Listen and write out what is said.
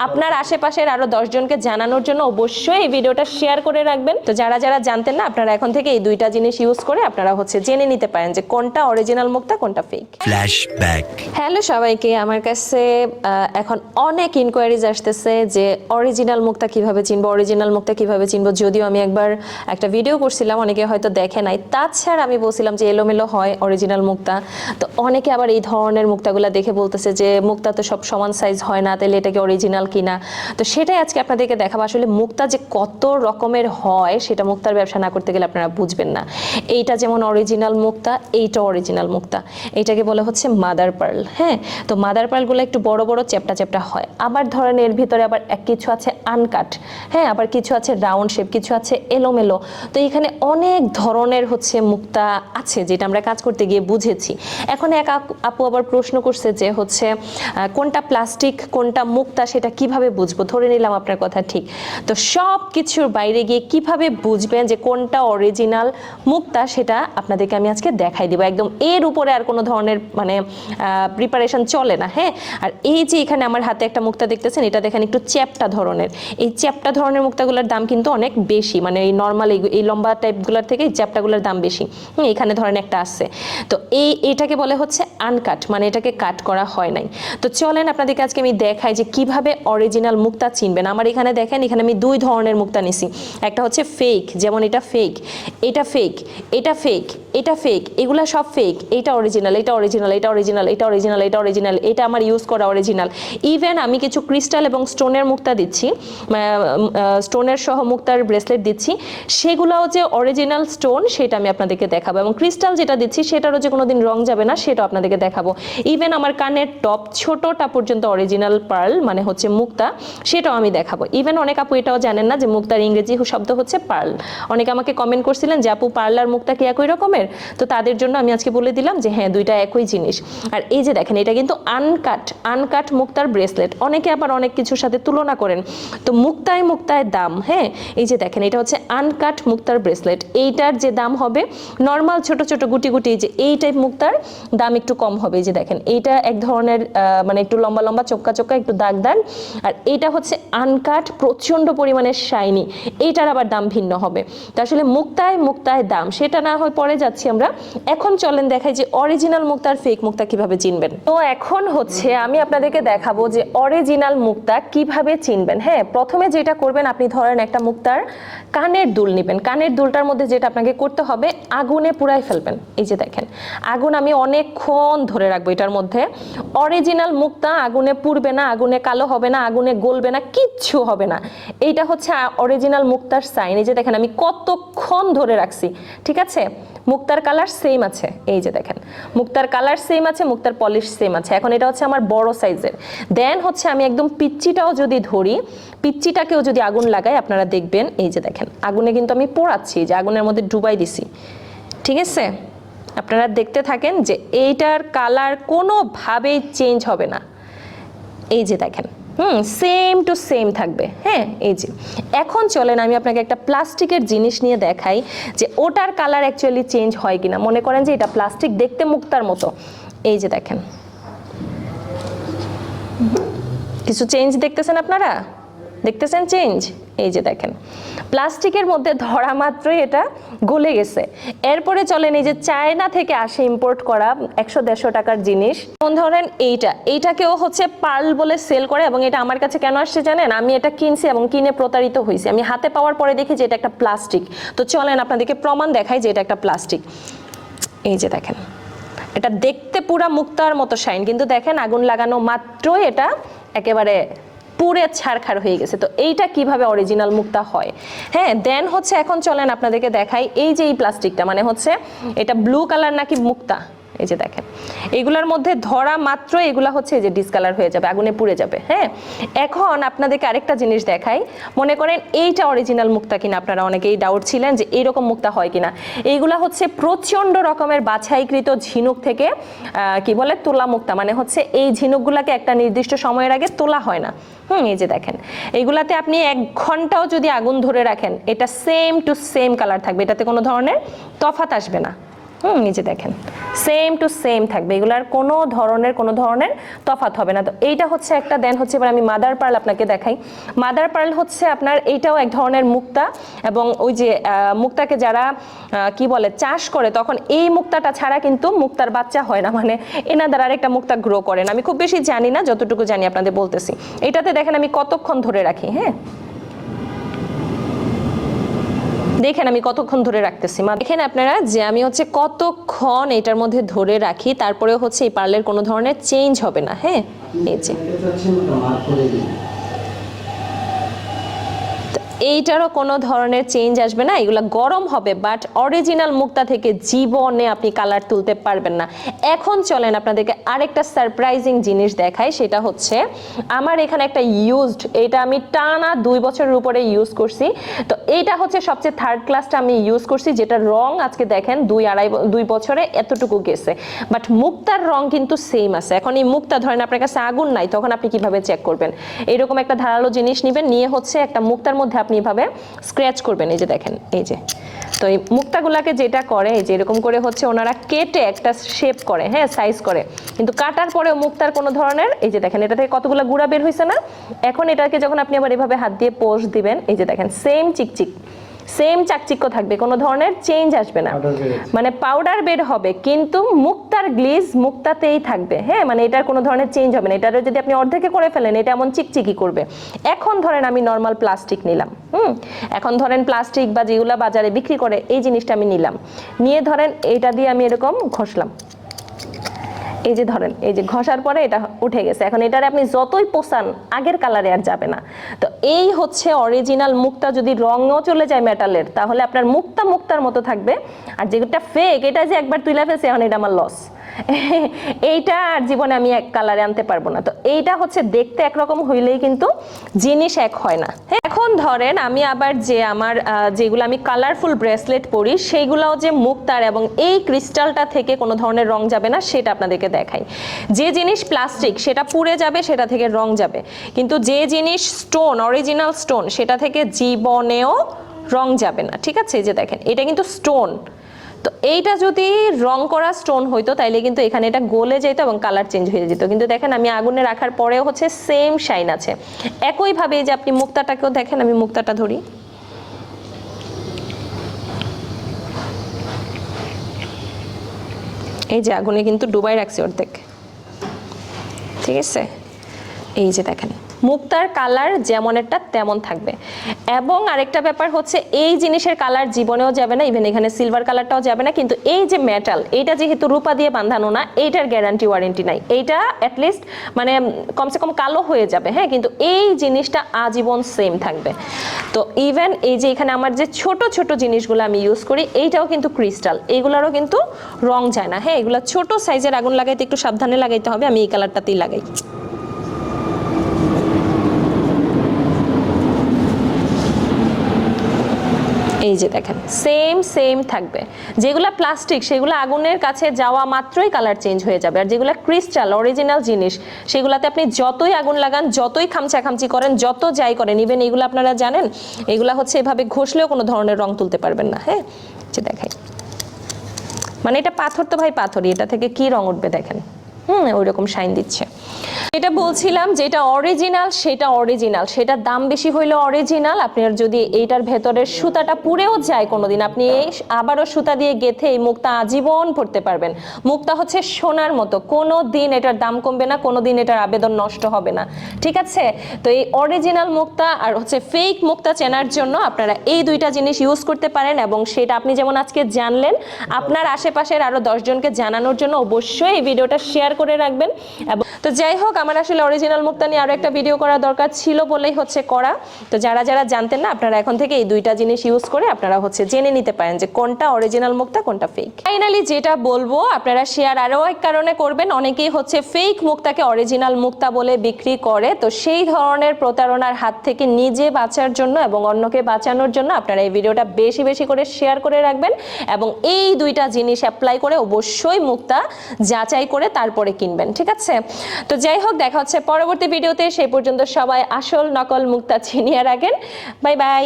আপনার আশেপাশের আরো 10 জনকে জানানোর জন্য অবশ্যই এই ভিডিওটা শেয়ার করে রাখবেন। তো যারা যারা জানতেন না, আপনারা এখন থেকে এই দুইটা জিনিস ইউজ করে আপনারা জেনে নিতে পারেন যে কোনটা অরিজিনাল মুক্তা কোনটা ফেক। ফ্ল্যাশব্যাক। হ্যালো সবাইকে, আমার কাছে এখন অনেক ইনকোয়ারিজ আসতেছে যে অরিজিনাল মুক্তা কিভাবে চিনবো, অরিজিনাল মুক্তা কিভাবে চিনবো। যদিও আমি একবার একটা ভিডিও করছিলাম, অনেকে হয়তো দেখে নাই। তাছাড়া আমি বলছিলাম যে এলোমেলো হয় অরিজিনাল মুক্তা। তো অনেকে আবার এই ধরনের মুক্তাগুলো দেখে বলতেছে যে মুক্তা তো সব সমান সাইজ হয় না, তাহলে এটাকে অরিজিনাল কিনা। তো সেটাই আজকে আপনাদেরকে দেখাবো। আসলে মুক্তা যে কত রকমের হয় সেটা মুক্তার ব্যবসা না করতে গেলে আপনারা বুঝবেন না। এইটা যেমন অরিজিনাল মুক্তা, এইটা অরিজিনাল মুক্তা, এইটাকে বলা হচ্ছে মাদার পার্ল। হ্যাঁ, তো মাদার পার্লগুলো একটু বড় বড় চ্যাপটা চ্যাপটা হয়। আবার ধরেন এর ভিতরে আবার কিছু আছে আনকাট, হ্যাঁ, আবার কিছু আছে রাউন্ড শেপ, কিছু আছে এলোমেলো। তো এখানে অনেক ধরনের মুক্তা আছে যেটা আমরা কাজ করতে গিয়ে বুঝেছি। এখন এক আপু আবার প্রশ্ন করছে যে কোনটা প্লাস্টিক কোনটা মুক্তা সেটা কিভাবে বুঝবো। ধরে নিলাম আপনার কথা ঠিক, তো সব কিছুর বাইরে গিয়ে কিভাবে বুঝবেন যে কোনটা অরিজিনাল মুক্তা সেটা আপনাদেরকে আমি আজকে দেখাই দিব। একদম এর উপরে আর কোনো ধরনের প্রিপারেশন চলে না। হ্যাঁ, আর এই যে এখানে আমার হাতে একটা মুক্তা দেখতেছেন, এটা দেখেন একটু চ্যাপটা ধরনের। এই চ্যাপটা ধরনের মুক্তাগুলোর দাম কিন্তু অনেক বেশি, মানে এই নর্মাল এই লম্বা টাইপগুলোর থেকে এই চ্যাপটাগুলোর দাম বেশি। এখানে ধরেন একটা আছে, তো এটাকে বলে হচ্ছে আনকাট, মানে এটাকে কাট করা হয় নাই। তো চলেন আপনাদেরকে আজকে আমি দেখাই যে কিভাবে অরিজিনাল মুক্তা চিনবেন। আমার এখানে দেখেন, এখানে আমি দুই ধরনের মুক্তা নিছি। একটা হচ্ছে ফেক, যেমন এটা ফেক, এটা ফেক, এটা ফেক, এটা ফেক, এগুলা সব ফেক। এটা অরিজিনাল, এটা অরিজিনাল, এটা অরিজিনাল, এটা অরিজিনাল, এটা অরিজিনাল, এটা আমার ইউজ করা অরিজিনাল। ইভেন আমি কিছু ক্রিস্টাল এবং স্টোনের মুক্তা দিচ্ছি, স্টোনের সহ মুক্তার ব্রেসলেট দিচ্ছি, সেগুলোও যে অরিজিনাল স্টোন সেটা আমি আপনাদেরকে দেখাবো। এবং ক্রিস্টাল যেটা দিচ্ছি সেটারও যে কোনোদিন রং যাবে না সেটাও আপনাদেরকে দেখাবো। ইভেন আমার কানের টপ ছোটটা পর্যন্ত অরিজিনাল পার্ল, মানে মুক্তা, সেটাও আমি দেখাবো। ইভেন অনেক আপু এটাও জানেন না যে মুক্তার ইংরেজি শব্দ হচ্ছে পার্ল। অনেকে আমাকে কমেন্ট করছিলেন যে আপু পার্ল আর মুক্তা কি একই রকমের। তো তাদের জন্য আমি আজকে বলে দিলাম যে হ্যাঁ, দুইটা একই জিনিস। আর এই যে দেখেন, এটা কিন্তু আনকাট মুক্তার ব্রেসলেট। অনেকে আবার অনেক কিছুর সাথে তুলনা করেন, তো মুক্তায় মুক্তায় দাম। হ্যাঁ, এই যে দেখেন, এটা হচ্ছে আনকাট মুক্তার ব্রেসলেট। এইটার যে দাম হবে নর্মাল ছোট ছোট গুটি গুটি যে এই টাইপ মুক্তার দাম একটু কম হবে। এই যে দেখেন, এইটা এক ধরনের মানে একটু লম্বা লম্বা চোক্কা চোক্কা একটু দাগ দাগ, আর এইটা হচ্ছে আনকাট প্রচন্ড পরিমাণে শাইনি, এইটার আবার দাম ভিন্ন হবে। তো আসলে মুক্তায় মুক্তায় দাম, সেটা না হয় পরে যাচ্ছি আমরা। এখন চলেন দেখাই যে অরিজিনাল মুক্তা আর ফেক মুক্তা কিভাবে চিনবেন। তো এখন আমি আপনাদেরকে দেখাবো যে অরিজিনাল মুক্তা কিভাবে চিনবেন। হ্যাঁ, প্রথমে যেটা করবেন, আপনি ধরেন একটা মুক্তার কানের দুল নেবেন। কানের দুলটার মধ্যে যেটা আপনাকে করতে হবে, আগুনে পুড়াই ফেলবেন। এই যে দেখেন, আগুন আমি অনেকক্ষণ ধরে রাখবো এটার মধ্যে। অরিজিনাল মুক্তা আগুনে পুড়বে না, আগুনে কালো হবে না, আগুনে গলবে না, কিচ্ছু হবে না। এইটা হচ্ছে অরিজিনাল মুক্তার সাইন। এই যে দেখেন, আমি কতক্ষণ ধরে রাখছি। ঠিক আছে, মুক্তার কালার সেম আছে। এই যে দেখেন, মুক্তার কালার সেম আছে, মুক্তার পলিশ সেম আছে। এখন এটা হচ্ছে আমার বড় সাইজের। দেন আমি একদম পিচ্চিটাও যদি ধরি, পিচ্চিটাকেও যদি আগুন লাগাই, আপনারা দেখবেন এই যে দেখেন, আগুনে কিন্তু আমি পোড়াচ্ছি, যে আগুনের মধ্যে ডুবাই দিছি। ঠিক আছে, আপনারা দেখতে থাকেন যে এইটার কালার কোনোভাবেই চেঞ্জ হবে না। এই যে দেখেন, সেম টু সেম থাকবে। হ্যাঁ, এই যে এখন চলেন আমি আপনাকে একটা প্লাস্টিকের জিনিস নিয়ে দেখাই যে ওটার কালার অ্যাকচুয়ালি চেঞ্জ হয় কিনা। মনে করেন যে এটা প্লাস্টিক, দেখতে মুক্তার মতো। এই যে দেখেন, কিছু চেঞ্জ দেখতেছেন আপনারা, দেখতেছেন চেঞ্জ। এই যে দেখেন, প্লাস্টিকের মধ্যে ধরা মাত্রই এটা গলে গেছে। এরপরে চলেন এই যে চায়না থেকে আসে ইম্পোর্ট করা 100-150 টাকার জিনিস, যেমন ধরেন এইটাকেও পার্ল বলে সেল করে। এবং এটা আমার কাছে কেন আসছে জানেন, আমি এটা কিনছি এবং কিনে প্রতারিত হয়েছি। আমি হাতে পাওয়ার পরে দেখি যে এটা একটা প্লাস্টিক। তো চলেন আপনাদেরকে প্রমাণ দেখাই যে এটা একটা প্লাস্টিক। এই যে দেখেন, এটা দেখতে পুরা মুক্তার মতো শাইন, কিন্তু দেখেন আগুন লাগানো মাত্রই এটা একেবারে পুরে ছারখার হয়ে গেছে। তো এইটা কিভাবে অরিজিনাল মুক্তা হয়। হ্যাঁ, দেন এখন চলেন আপনাদেরকে দেখাই এই যে এই প্লাস্টিকটা, মানে এটা ব্লু কালার নাকি মুক্তা। এই যে দেখেন, এগুলোর মধ্যে ধরা মাত্র এগুলা এই যে ডিসকালার হয়ে যাবে, আগুনে পুড়ে যাবে। হ্যাঁ, এখন আপনাদেরকে আরেকটা জিনিস দেখাই। মনে করেন এইটা অরিজিনাল মুক্তা কিনা, আপনারা অনেকেই ডাউট ছিলেন যে এইরকম মুক্তা হয় কিনা। এইগুলা প্রচন্ড রকমের বাছাইকৃত ঝিনুক থেকে কি বলে তোলা মুক্তা, মানে এই ঝিনুকগুলাকে একটা নির্দিষ্ট সময়ের আগে তোলা হয় না। এই যে দেখেন, এইগুলাতে আপনি 1 ঘন্টাও যদি আগুন ধরে রাখেন, এটা সেম টু সেম কালার থাকবে, এটাতে কোনো ধরনের তফাৎ আসবে না। এই যে দেখেন সেম টু সেম থাকবে, এগুলার কোনো ধরনের তফাৎ হবে না। তো এইটা হচ্ছে একটা, দেন হচ্ছে এবার আমি মাদার পার্ল আপনাকে দেখাই। মাদার পার্ল হচ্ছে আপনার এইটাও এক ধরনের মুক্তা, এবং ওই যে মুক্তাকে যারা কি বলে চাষ করে, তখন এই মুক্তাটা ছাড়া কিন্তু মুক্তার বাচ্চা হয় না, মানে এনাদের আরেকটা মুক্তা গ্রো করেন। আমি খুব বেশি জানি না, যতটুকু জানি আপনাদের বলতেছি। এটাতে দেখেন আমি কতক্ষণ ধরে রাখি, হ্যাঁ দেখেন আমি কতক্ষণ ধরে রাখতেছি। দেখেন আপনারা যে আমি হচ্ছে কতক্ষণ এটার মধ্যে ধরে রাখি, তারপরে হচ্ছে এই পার্লের কোনো ধরনের চেঞ্জ হবে না। হ্যাঁ এই যে এইটারও কোনো ধরনের চেঞ্জ আসবে না, এগুলো গরম হবে, বাট অরিজিনাল মুক্তা থেকে জীবনে আপনি কালার তুলতে পারবেন না। এখন চলেন আপনাদেরকে আরেকটা সারপ্রাইজিং জিনিস দেখাই, সেটা হচ্ছে আমার এখানে একটা ইউজড, এটা আমি টানা 2 বছরের উপরে ইউজ করছি। তো এইটা হচ্ছে সবচেয়ে থার্ড ক্লাসটা আমি ইউজ করছি, যেটা রং আজকে দেখেন 2 বছরে এতটুকু গেছে, বাট মুক্তার রং কিন্তু সেম আছে। এখন এই মুক্তা ধরেন আপনার কাছে আগুন নাই, তখন আপনি কিভাবে চেক করবেন? এরকম একটা ধারালো জিনিস নেবেন, নিয়ে হচ্ছে একটা মুক্তার মধ্যে আপনি এভাবে স্ক্র্যাচ করবেন। এই যে দেখেন, এই যে তো এই মুক্তাগুলাকে যেটা করে, এই যে এরকম করে হচ্ছে ওনারা কেটে একটা শেপ করে, হ্যাঁ সাইজ করে, কিন্তু কাটার পরেও মুক্তার কোনো ধরনের, এই যে দেখেন এটা থেকে কতগুলো গুঁড়া বের হয়েছে না। এখন এটাকে যখন আপনি আবার এভাবে হাত দিয়ে পোষ দিবেন, এই যে দেখেন সেম চিকচিক, সেম চাকচিক্য থাকবে, কোনো ধরনের চেঞ্জ আসবে না। মানে পাউডার বের হবে কিন্তু মুক্তার গ্লিজ মুক্তাতেই থাকবে, হ্যাঁ মানে এটার কোনো ধরনের চেঞ্জ হবে না। এটারও যদি আপনি অর্ধেকে করে ফেলেন, এটা এমন চিকচিকি করবে। এখন ধরেন আমি নর্মাল প্লাস্টিক নিলাম, এখন ধরেন প্লাস্টিক বা যেগুলা বাজারে বিক্রি করে এই জিনিসটা আমি নিলাম, নিয়ে ধরেন এইটা দিয়ে আমি এরকম ঘষলাম, এই যে ধরেন এই যে ঘষার পরে এটা উঠে গেছে। এখন এটারে আপনি যতই পোষান আগের কালারে আর যাবে না। তো এই হচ্ছে অরিজিনাল মুক্তা। যদি রঙও চলে যায় মেটালের, তাহলে আপনার মুক্তার মতো থাকবে। আর যেটা ফেক, এটা যে একবার তুলে ফেলছে, এখন এটা আমার লস, এইটা আর জীবনে আমি এক কালারে আনতে পারবো না। তো এইটা হচ্ছে দেখতে একরকম হইলেই কিন্তু জিনিস এক হয় না। এখন ধরেন আমি আবার যে আমার যেগুলো আমি কালারফুল ব্রেসলেট পরি, সেইগুলোও যে মুক্তার এবং এই ক্রিস্টালটা থেকে কোনো ধরনের রং যাবে না, সেটা আপনাদেরকে দেখাই। যে জিনিস প্লাস্টিক সেটা পুড়ে যাবে, সেটা থেকে রং যাবে, কিন্তু যে জিনিস স্টোন, অরিজিনাল স্টোন, সেটা থেকে জীবনেও রং যাবে না। ঠিক আছে, এই যে দেখেন এটা কিন্তু স্টোন। তো এইটা যদি রং করা স্টোন হইতো, তাইলে কিন্তু এখানে এটা গলে যেত এবং কালার চেঞ্জ হয়ে যেত। কিন্তু দেখেন আমি আগুনে রাখার পরেও হচ্ছে সেম শাইন আছে। একইভাবে যে আপনি মুক্তাটাকেও দেখেন, আমি মুক্তাটা ধরি, এই যে আগুনে কিন্তু ডুবাই রাখছি অর্ধেক, ঠিক আছে। এই যে দেখেন মুক্তার কালার যেমন একটা তেমন থাকবে। এবং আরেকটা ব্যাপার হচ্ছে এই জিনিসের কালার জীবনেও যাবে না, ইভেন এখানে সিলভার কালারটাও যাবে না। কিন্তু এই যে মেটাল, এটা যেহেতু রূপা দিয়ে বাঁধানো না, এইটার গ্যারান্টি ওয়ারেন্টি নাই। এইটা অ্যাটলিস্ট মানে কমসে কম কালো হয়ে যাবে, হ্যাঁ, কিন্তু এই জিনিসটা আজীবন সেম থাকবে। তো ইভেন এই যে এখানে আমার যে ছোট ছোট জিনিসগুলো আমি ইউজ করি, এইটাও কিন্তু ক্রিস্টাল, এইগুলোরও কিন্তু রং যায় না। হ্যাঁ, এগুলো ছোট সাইজের, আগুন লাগাইতে একটু সাবধানে লাগাইতে হবে। আমি এই কালারটাতেই লাগাই। এই যে দেখেন সেম থাকবে। যেগুলা প্লাস্টিক সেগুলো আগুনের কাছে যাওয়া মাত্রই কালার চেঞ্জ হয়ে যাবে, আর যেগুলা ক্রিস্টাল অরিজিনাল জিনিস, সেগুলাতে আপনি যতই আগুন লাগান, যতই খামচি করেন, যত যাই করেন, ইভেন এগুলো আপনারা জানেন এগুলা হচ্ছে এভাবে ঘষলেও কোনো ধরনের রং তুলতে পারবেন না। হ্যাঁ, যে দেখাই, মানে এটা পাথর তো ভাই পাথরই, এটা থেকে কি রং উঠবে দেখেন, ওইরকম শাইন দিচ্ছে। এটা বলছিলাম যেটা অরিজিনাল সেটা অরিজিনাল, সেটার দাম বেশি হইলো অরিজিনাল। আপনার যদি এইটার ভেতরের সুতাটা পুড়েও যায় কোনোদিন, আপনি আবারও সুতা দিয়ে গেথে এই মুক্তা আজীবন পরতে পারবেন। মুক্তা হচ্ছে সোনার মতো, কোনো দিন এটার দাম কমবে না, কোনো দিন এটার আবেদন নষ্ট হবে না। ঠিক আছে, তো এই অরিজিনাল মুক্তা আর হচ্ছে ফেক মুক্তা চেনার জন্য আপনারা এই দুইটা জিনিস ইউজ করতে পারেন, এবং সেটা আপনি যেমন আজকে জানলেন, আপনার আশেপাশের আরো 10 জনকে জানানোর জন্য অবশ্যই এই ভিডিওটা শেয়ার করে রাখবেন। এবং তো যাই হোক, আমার আসলে অরিজিনাল মুক্তা নিয়ে আরো একটা ভিডিও করা দরকার ছিল বলেই হচ্ছে করা। তো যারা জানতেন না, আপনারা এখন থেকে এই দুইটা জিনিস ইউজ করে আপনারা হচ্ছে জেনে নিতে পারেন যে কোনটা অরিজিনাল মুক্তা কোনটা ফেক। ফাইনালি যেটা বলবো, আপনারা শেয়ার আরো এক কারণে করবেন, অনেকেই হচ্ছে ফেক মুক্তাকে অরিজিনাল মুক্তা বলে বিক্রি করে। তো সেই ধরনের প্রতারণার হাত থেকে নিজে বাঁচার জন্য এবং অন্যকে বাঁচানোর জন্য আপনারা এই ভিডিওটা বেশি বেশি করে শেয়ার করে রাখবেন, এবং এই দুইটা জিনিস অ্যাপ্লাই করে অবশ্যই মুক্তা যাচাই করে তারপরে কিনবেন। ঠিক আছে, তো যাই হোক, দেখা হচ্ছে পরবর্তী ভিডিওতে। সেই পর্যন্ত সবাই আসল নকল মুক্তা চিনিয়ে রাখেন। Bye bye.